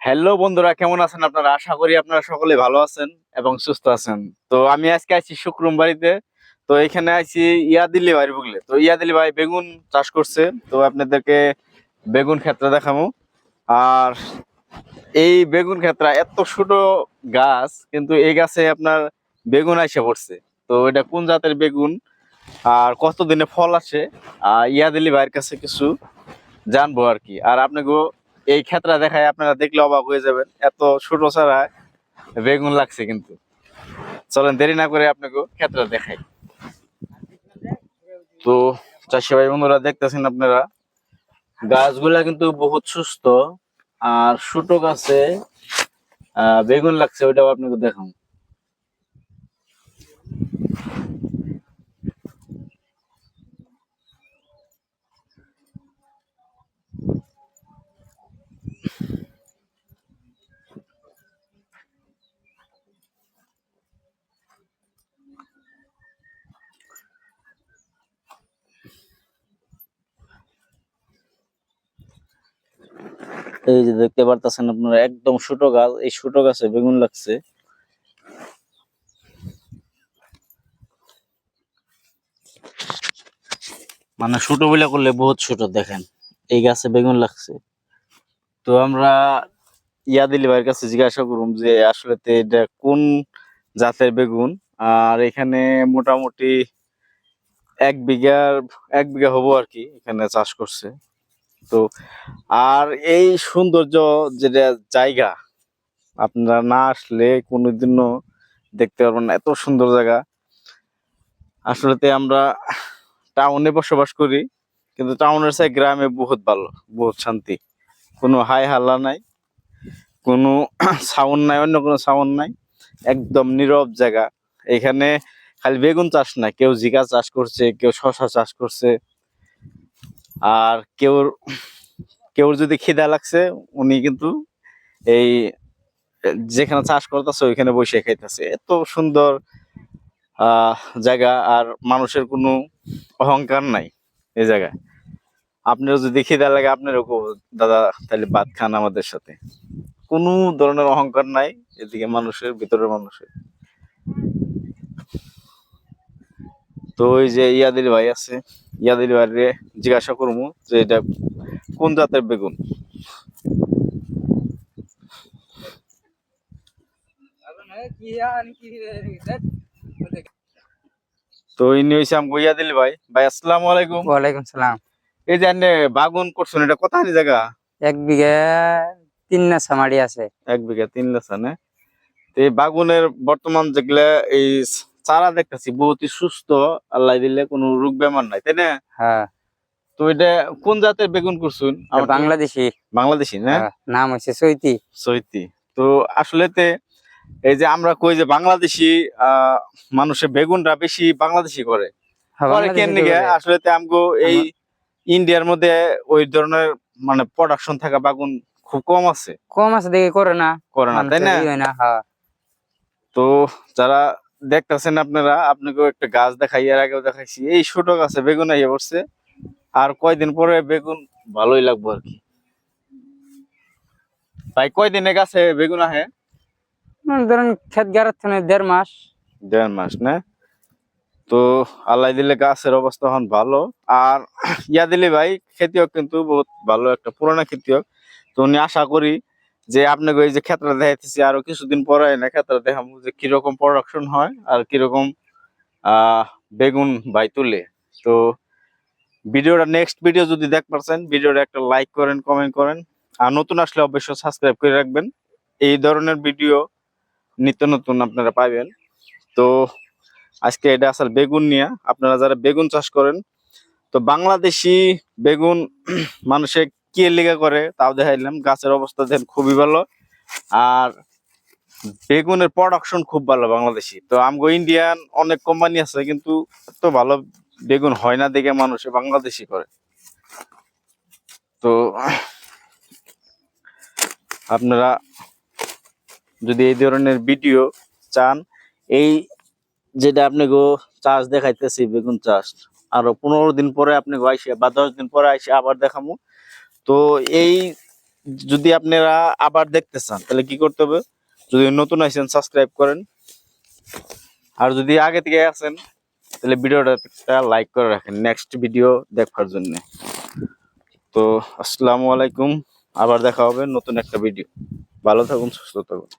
Hello বন্ধুরা, কেমন আছেন আপনারা? আশা করি আপনারা সকলে ভালো আছেন এবং সুস্থ আছেন। তো আমি আজকে আছি শুক্রম বাড়িতে। তো এখানে আছি ইয়াদিলি ভাই বুগলে। তো ইয়াদিলি ভাই বেগুন চাষ করছে। তো আপনাদেরকে বেগুন ক্ষেত্রে দেখাবো। আর এই বেগুন ক্ষেত্রে এত ছোট গাছ, কিন্তু এই গাছে আপনার বেগুন আইসা পড়ছে। তো এটা কোন জাতের বেগুন আর কতদিনে ফল আসে, ইয়াদিলি ভাইয়ের কাছে কিছু জানবো আর কি। আর আপনাকে এই ক্ষেত্রে দেখায় আপনারা দেখলে অবাক হয়ে যাবেন, এত ছোট ছাড়া বেগুন লাগছে। কিন্তু চলেন দেরি না করে আপনাকে ক্ষেত্রে দেখাই। তো চাষি ভাই বন্ধুরা, দেখতেছেন আপনারা গাছগুলা কিন্তু বহুত সুস্থ। আর ছোট গাছে বেগুন লাগছে, ওইটাও আপনাকে দেখাম। এই যে দেখতে পারতেছেন আপনারা, একদম ছোট গাছ, এই ছোট গাছে বেগুন লাগছে। মানে ছোট বলে করলে বহুত ছোট, দেখেন এই গাছে বেগুন লাগছে। তো আমরা ইয়াদিলি ভাইয়ের কাছে জিজ্ঞাসা করুম যে আসলে এটা কোন জাতের বেগুন। আর এখানে মোটামুটি এক বিঘার 1 বিঘা হবো আর কি এখানে চাষ করছে। তো আর এই সৌন্দর্য যেটা জায়গা, আপনারা না আসলে কোনোদিনও দেখতে পারবেন না, এত সুন্দর জায়গা। আসলে আমরা টাউনে বসবাস করি, কিন্তু টাউনের চেয়ে গ্রামে বহুত ভালো, বহুত শান্তি। কোনো হাই হাল্লা নাই, কোনো সাউন্ড নাই, অন্য কোনো সাউন্ড নাই, একদম নীরব জায়গা। এখানে খালি বেগুন চাষ না, কেউ জিকা চাষ করছে, কেউ শশা চাষ করছে। আর কেউ কেউ যদি খিদা লাগছে, উনি কিন্তু এই যেখানে চাষ করতেছে ওইখানে বসে খাইতেছে। এত সুন্দর জায়গা। আর মানুষের কোনো অহংকার নাই এই জায়গায়। আপনারও যদি খিদা লাগে, আপনারও দাদা তাহলে ভাত খান আমাদের সাথে, কোনো ধরনের অহংকার নাই এদিকে মানুষের, ভিতরের মানুষের। তো ওই যে ইয়াদিল ভাই আছে, ইয়াদিল ভাইরে জিজ্ঞাসা করবো যে এটা কোন জাতের বেগুন। তো ইনি হইছে আমগো ইয়াদিল ভাই। ভাই আসসালামু আলাইকুম। ওয়ালাইকুম সালাম। এই যে আপনি বাগুন করছেন, এটা কোথায় জায়গা? 1 বিঘা 3 নাসা মাড়ি আছে। 1 বিঘা 3 লাসা না? তো এই বাগুনের বর্তমান যেগুলা এই চারা দেখতেছি বহুতই সুস্থ, আল্লাহ দিলে কোনো রোগ বেমার নাই, তাই না? হ্যাঁ, তো এটা কোন জাতের বেগুন করছেন? এটা বাংলাদেশি। বাংলাদেশি না? হ্যাঁ, নাম হচ্ছে চৈতি। সৈতি। তো আসলে এই যে আমরা কই যে বাংলাদেশি মানুষের বেগুনটা বেশি বাংলাদেশি করে হ্যাঁ, করে কেন বাংলাদেশি তো নিগে? করে। আসলে আমগো এই ইন্ডিয়ার মধ্যে ওই ধরনের মানে প্রোডাকশন থাকা বাগুন খুব কম আছে, কম আছে দেখে করে না, করে না, তাই মানুষের না? হয় না। হ্যাঁ, তো যারা দেখতেছেন আপনারা, আপনাকেও একটা গাছ দেখাই, এর আগেও দেখাইছি, এই ছোট গাছে বেগুন আইয়া পড়ছে। আর কয়দিন পরে বেগুন ভালোই লাগবো আর কি। তাই কয়দিনে গাছে বেগুন আহে? ধরেন ক্ষেত গাড়ার থেকে 1.5 মাস। 1.5 মাস না? তো আল্লাহ দিলে গাছের অবস্থা এখন ভালো। আর ইয়া দিলে ভাই খেতিয়ক, কিন্তু বহুত ভালো একটা পুরানা খেতিয়ক। তো উনি আশা করি যে আপনাকে এই যে ক্ষেত্রে দেখাইতেছি, আরো কিছুদিন পরে না ক্ষেত্রে দেখাবো যে কিরকম প্রোডাকশন হয় আর কিরকম বেগুন ভাই তুলে। তো ভিডিওটা নেক্সট ভিডিও যদি দেখ পারছেন, ভিডিওটা একটা লাইক করেন, কমেন্ট করেন। আর নতুন আসলে অবশ্যই সাবস্ক্রাইব করে রাখবেন। এই ধরনের ভিডিও নিত্য নতুন আপনারা পাবেন। তো আজকে এটা আসলে বেগুন নিয়ে, আপনারা যারা বেগুন চাষ করেন, তো বাংলাদেশি বেগুন মানুষে কি লেগে করে তাও দেখাইলাম। গাছের অবস্থা দেখেন খুবই ভালো। আর বেগুনের প্রোডাকশন খুব ভালো বাংলাদেশি। তো আমগো ইন্ডিয়ান অনেক কোম্পানি আছে, কিন্তু এত ভালো বেগুন হয় না দেখে মানুষে বাংলাদেশি করে। তো আপনারা যদি এই ধরনের ভিডিও চান, এই যেটা আপনাকে চাষ দেখাইতেছি বেগুন চাষ, আরো 15 দিন পরে আপনি আইসে বা 10 দিন পরে আইসে আবার দেখামু। তো এই যদি আপনারা আবার দেখতে চান তাহলে কি করতে হবে, যদি নতুন আছেন সাবস্ক্রাইব করেন, আর যদি আগে থেকে আছেন তাহলে ভিডিওটা লাইক করে রাখেন নেক্সট ভিডিও দেখার জন্য। তো আসসালামু আলাইকুম, আবার দেখা হবে নতুন একটা ভিডিও। ভালো থাকুন, সুস্থ থাকুন।